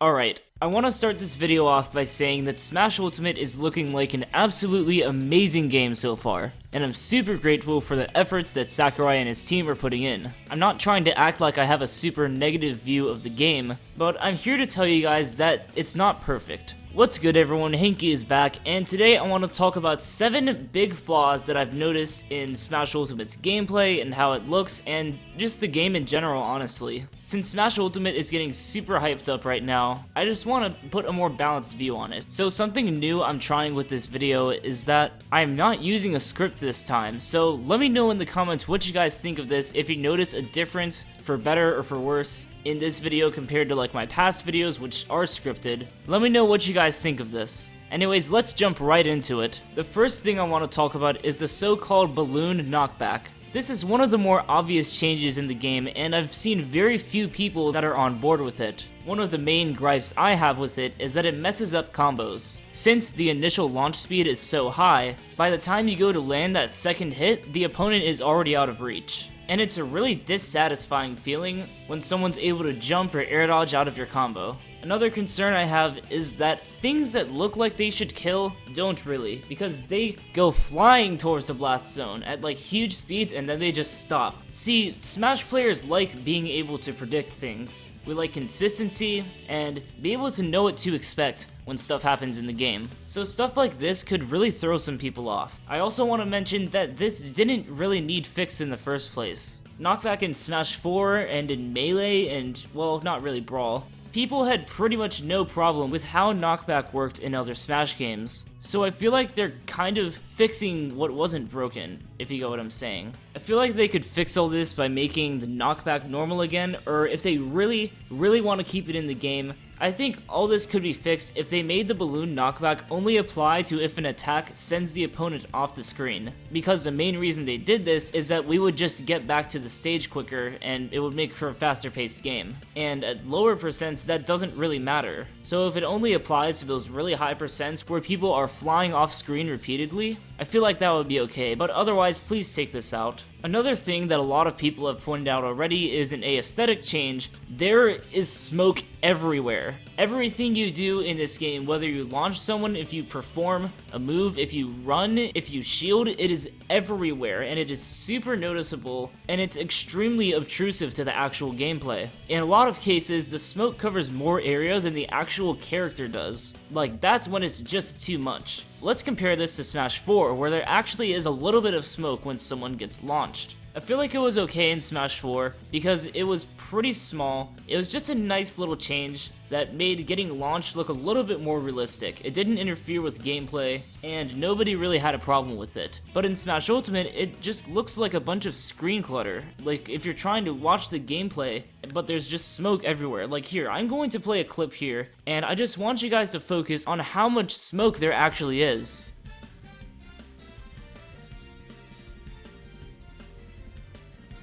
Alright, I want to start this video off by saying that Smash Ultimate is looking like an absolutely amazing game so far, and I'm super grateful for the efforts that Sakurai and his team are putting in. I'm not trying to act like I have a super negative view of the game, but I'm here to tell you guys that it's not perfect. What's good everyone, Henke is back, and today I want to talk about 7 big flaws that I've noticed in Smash Ultimate's gameplay and how it looks, and just the game in general, honestly. Since Smash Ultimate is getting super hyped up right now, I just want to put a more balanced view on it. So something new I'm trying with this video is that I'm not using a script this time, so let me know in the comments what you guys think of this, if you notice a difference for better or for worse in this video compared to like my past videos which are scripted. Let me know what you guys think of this. Anyways, let's jump right into it. The first thing I want to talk about is the so-called balloon knockback. This is one of the more obvious changes in the game, and I've seen very few people that are on board with it. One of the main gripes I have with it is that it messes up combos. Since the initial launch speed is so high, by the time you go to land that second hit, the opponent is already out of reach. And it's a really dissatisfying feeling when someone's able to jump or air dodge out of your combo. Another concern I have is that things that look like they should kill don't really, because they go flying towards the blast zone at like huge speeds and then they just stop. See, Smash players like being able to predict things. We like consistency and be able to know what to expect when stuff happens in the game. So stuff like this could really throw some people off. I also want to mention that this didn't really need fixed in the first place. Knockback in Smash 4 and in Melee and, well, not really Brawl, people had pretty much no problem with how knockback worked in other Smash games. So I feel like they're kind of fixing what wasn't broken, if you get what I'm saying. I feel like they could fix all this by making the knockback normal again, or if they really want to keep it in the game, I think all this could be fixed if they made the balloon knockback only apply to if an attack sends the opponent off the screen. Because the main reason they did this is that we would just get back to the stage quicker and it would make for a faster paced game. And at lower percents that doesn't really matter. So if it only applies to those really high percents where people are flying off screen repeatedly, I feel like that would be okay, but otherwise please take this out. Another thing that a lot of people have pointed out already is an aesthetic change. There is smoke everywhere. Everything you do in this game, whether you launch someone, if you perform a move, if you run, if you shield, it is everywhere and it is super noticeable and it's extremely obtrusive to the actual gameplay. In a lot of cases, the smoke covers more area than the actual character does. Like, that's when it's just too much. Let's compare this to Smash 4, where there actually is a little bit of smoke when someone gets launched. I feel like it was okay in Smash 4 because it was pretty small. It was just a nice little change that made getting launched look a little bit more realistic. It didn't interfere with gameplay, and nobody really had a problem with it. But in Smash Ultimate, it just looks like a bunch of screen clutter. Like, if you're trying to watch the gameplay, but there's just smoke everywhere. Like here, I'm going to play a clip here, and I just want you guys to focus on how much smoke there actually is.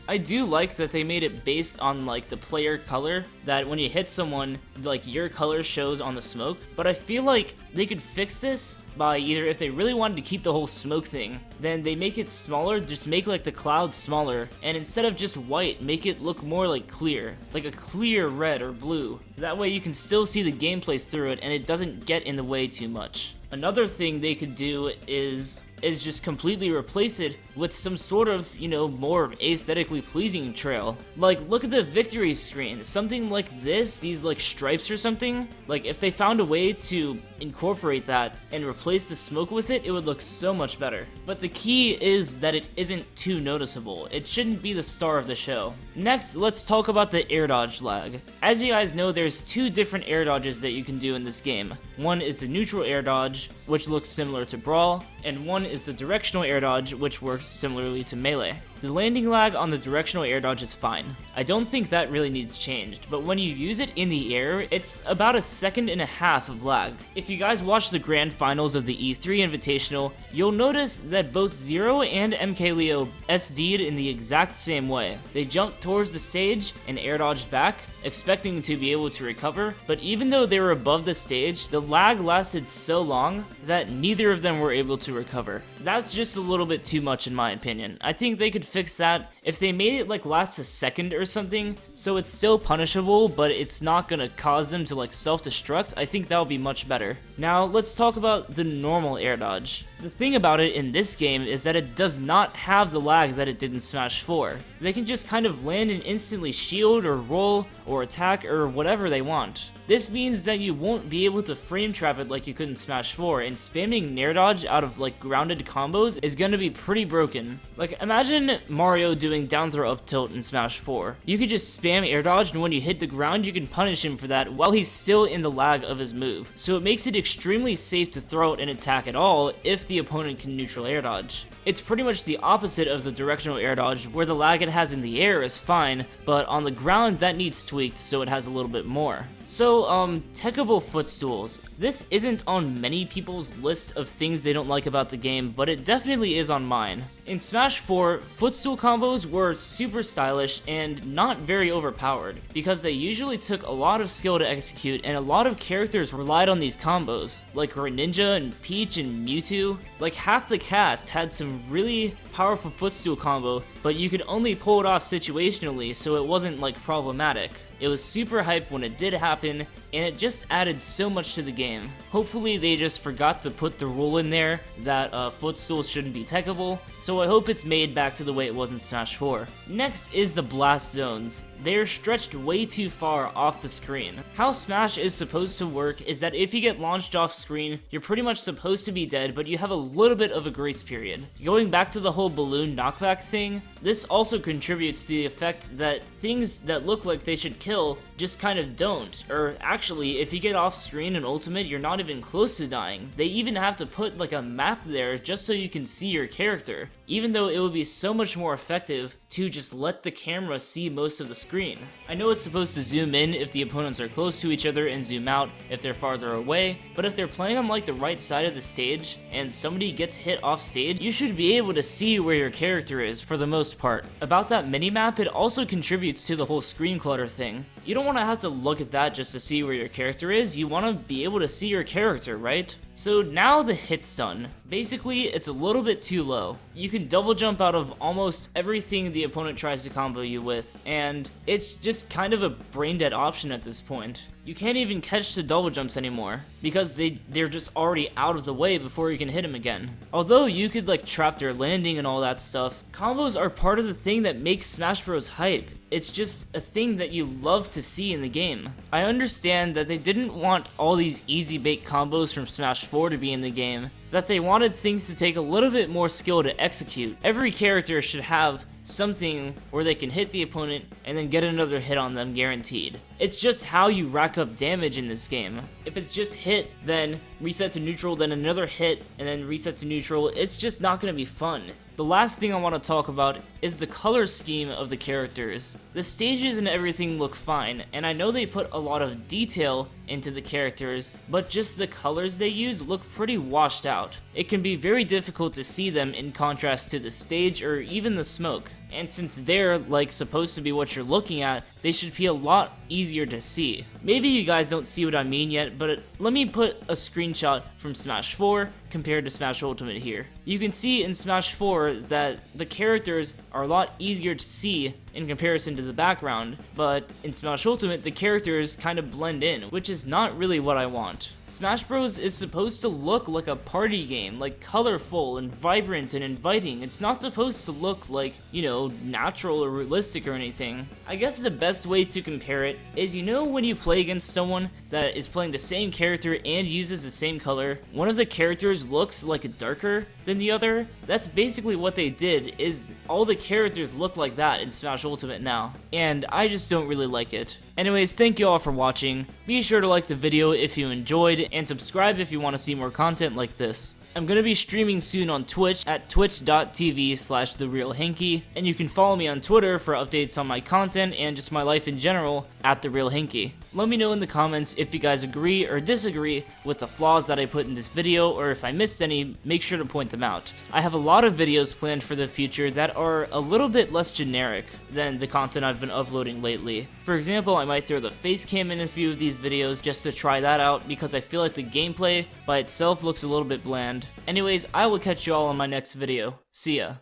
I do like that they made it based on like the player color, that when you hit someone, like your color shows on the smoke, but I feel like they could fix this by either, if they really wanted to keep the whole smoke thing, then they make it smaller, just make like the clouds smaller, and instead of just white, make it look more like clear, like a clear red or blue, so that way you can still see the gameplay through it and it doesn't get in the way too much. Another thing they could do is just completely replace it with some sort of, you know, more aesthetically pleasing trail. Like, look at the victory screen. Something like this, these like stripes or something, like if they found a way to incorporate that and replace the smoke with it, it would look so much better. But the key is that it isn't too noticeable. It shouldn't be the star of the show. Next, let's talk about the air dodge lag. As you guys know, there's 2 different air dodges that you can do in this game. One is the neutral air dodge, which looks similar to Brawl, and one is the directional air dodge, which works similarly to Melee. The landing lag on the directional air dodge is fine. I don't think that really needs changed, but when you use it in the air, it's about a second and a half of lag. If you guys watch the grand finals of the E3 Invitational, you'll notice that both Zero and MKLeo SD'd in the exact same way. They jumped towards the stage and air dodged back, expecting to be able to recover, but even though they were above the stage, the lag lasted so long that neither of them were able to recover. That's just a little bit too much in my opinion. I think they could fix that, if they made it like last a second or something, so it's still punishable, but it's not gonna cause them to like self-destruct, I think that would be much better. Now, let's talk about the normal air dodge. The thing about it in this game is that it does not have the lag that it did in Smash 4. They can just kind of land and instantly shield or roll or attack or whatever they want. This means that you won't be able to frame trap it like you could in Smash 4, and spamming nair dodge out of like grounded combos is gonna be pretty broken. Like, imagine Mario doing down throw up tilt in Smash 4. You could just spam air dodge, and when you hit the ground you can punish him for that while he's still in the lag of his move. So it makes it extremely safe to throw out an attack at all if the opponent can neutral air dodge. It's pretty much the opposite of the directional air dodge, where the lag it has in the air is fine, but on the ground that needs tweaked so it has a little bit more. So, techable footstools. This isn't on many people's list of things they don't like about the game, but it definitely is on mine. In Smash 4, footstool combos were super stylish and not very overpowered, because they usually took a lot of skill to execute, and a lot of characters relied on these combos, like Greninja and Peach and Mewtwo. Like, half the cast had some really powerful footstool combo, but you could only pull it off situationally, so it wasn't like problematic. It was super hype when it did happen, and it just added so much to the game. Hopefully they just forgot to put the rule in there that footstools shouldn't be techable, so I hope it's made back to the way it was in Smash 4. Next is the blast zones. They are stretched way too far off the screen. How Smash is supposed to work is that if you get launched off screen, you're pretty much supposed to be dead, but you have a little bit of a grace period. Going back to the whole balloon knockback thing, this also contributes to the effect that things that look like they should kill just kind of don't. Or actually, if you get off screen in Ultimate, you're not even close to dying. They even have to put like a map there just so you can see your character, even though it would be so much more effective to just let the camera see most of the screen. I know it's supposed to zoom in if the opponents are close to each other and zoom out if they're farther away, but if they're playing on like the right side of the stage and somebody gets hit off stage, you should be able to see where your character is for the most part. About that minimap, it also contributes to the whole screen clutter thing. You don't want to have to look at that just to see where your character is, you want to be able to see your character, right? So now the hit stun. Basically, it's a little bit too low. You can double jump out of almost everything the opponent tries to combo you with, and it's just kind of a brain dead option at this point. You can't even catch the double jumps anymore, because they're just already out of the way before you can hit them again. Although you could like trap their landing and all that stuff, combos are part of the thing that makes Smash Bros hype. It's just a thing that you love to see in the game. I understand that they didn't want all these easy bait combos from Smash 4 to be in the game, that they wanted things to take a little bit more skill to execute. Every character should have something where they can hit the opponent and then get another hit on them guaranteed. It's just how you rack up damage in this game. If it's just hit, then reset to neutral, then another hit, and then reset to neutral, it's just not going to be fun. The last thing I want to talk about is the color scheme of the characters. The stages and everything look fine, and I know they put a lot of detail into the characters, but just the colors they use look pretty washed out. It can be very difficult to see them in contrast to the stage or even the smoke. And since they're like supposed to be what you're looking at, they should be a lot easier to see. Maybe you guys don't see what I mean yet, but let me put a screenshot from Smash 4 compared to Smash Ultimate here. You can see in Smash 4 that the characters are a lot easier to see in comparison to the background, but in Smash Ultimate the characters kind of blend in, which is not really what I want. Smash Bros is supposed to look like a party game, like colorful and vibrant and inviting. It's not supposed to look like, you know, natural or realistic or anything. I guess the best way to compare it is, you know, when you play against someone that is playing the same character and uses the same color, one of the characters looks like darker than the other. That's basically what they did, is all the characters look like that in Smash Ultimate now, and I just don't really like it. Anyways, thank you all for watching. Be sure to like the video if you enjoyed, and subscribe if you want to see more content like this. I'm going to be streaming soon on Twitch at twitch.tv/TheRealHenke, and you can follow me on Twitter for updates on my content and just my life in general at TheRealHenke. Let me know in the comments if you guys agree or disagree with the flaws that I put in this video, or if I missed any, make sure to point them out. I have a lot of videos planned for the future that are a little bit less generic than the content I've been uploading lately. For example, I might throw the face cam in a few of these videos just to try that out, because I feel like the gameplay by itself looks a little bit bland. Anyways, I will catch you all in my next video. See ya.